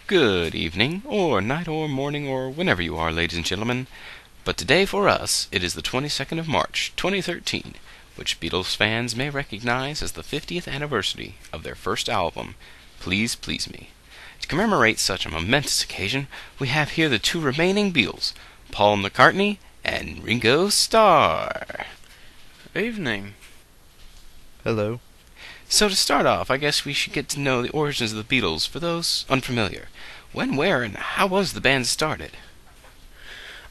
Good evening, or night, or morning, or whenever you are, ladies and gentlemen. But today for us, it is the 22nd of March, 2013, which Beatles fans may recognize as the 50th anniversary of their first album, Please Please Me. To commemorate such a momentous occasion, we have here the two remaining Beatles, Paul McCartney and Ringo Starr. Evening. Hello. So to start off, I guess we should get to know the origins of the Beatles for those unfamiliar. When, where, and how was the band started?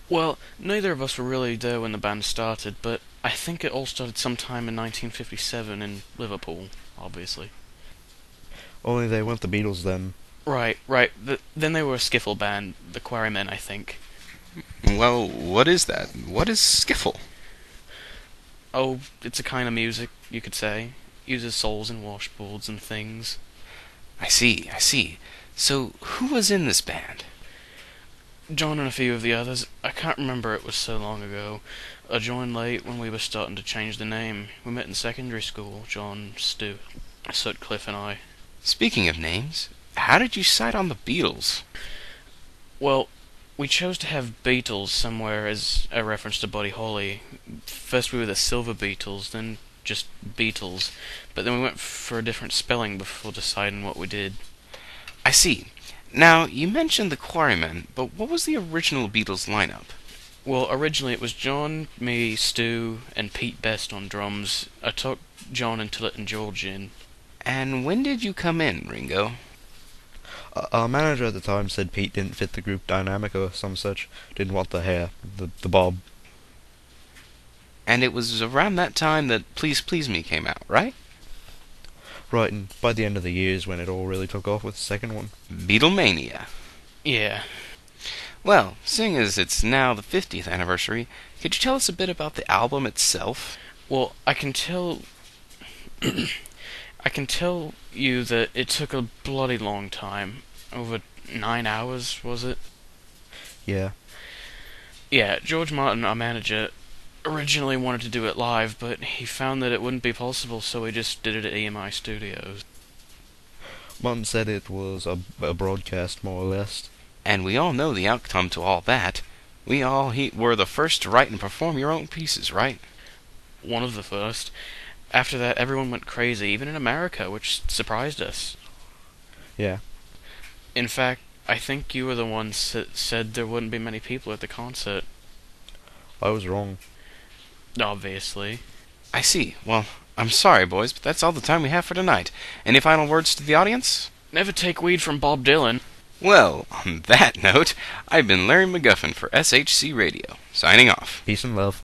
Well, neither of us were really there when the band started, but I think it all started sometime in 1957 in Liverpool, obviously. Only they weren't the Beatles then. Right. Then they were a skiffle band, the Quarrymen, I think. Well, what is that? What is skiffle? Oh, it's a kind of music, you could say. Uses souls and washboards and things. I see. So, who was in this band? John and a few of the others. I can't remember, it was so long ago. I joined late when we were starting to change the name. We met in secondary school, John, Stu, Sutcliffe and I. Speaking of names, how did you decide on the Beatles? Well, we chose to have Beatles somewhere as a reference to Buddy Holly. First we were the Silver Beatles, then just Beatles, but then we went for a different spelling before deciding what we did. I see. Now, you mentioned the Quarrymen, but what was the original Beatles lineup? Well, originally it was John, me, Stu, and Pete Best on drums. I took John and Tillett and George in. And when did you come in, Ringo? Our manager at the time said Pete didn't fit the group dynamic or some such. Didn't want the hair, the bob. And it was around that time that Please Please Me came out, right? Right, and by the end of the year is when it all really took off with the second one. Beatlemania. Yeah. Well, seeing as it's now the 50th anniversary, could you tell us a bit about the album itself? Well, I can tell you that it took a bloody long time. Over 9 hours, was it? Yeah. Yeah, George Martin, our manager, originally wanted to do it live, but he found that it wouldn't be possible, so he just did it at EMI Studios. Martin said it was a broadcast, more or less. And we all know the outcome to all that. We all were the first to write and perform your own pieces, right? One of the first. After that, everyone went crazy, even in America, which surprised us. Yeah. In fact, I think you were the one that said there wouldn't be many people at the concert. I was wrong. Obviously. I see. Well, I'm sorry, boys, but that's all the time we have for tonight. Any final words to the audience? Never take weed from Bob Dylan. Well, on that note, I've been Larry McGuffin for SHC Radio, signing off. Peace and love.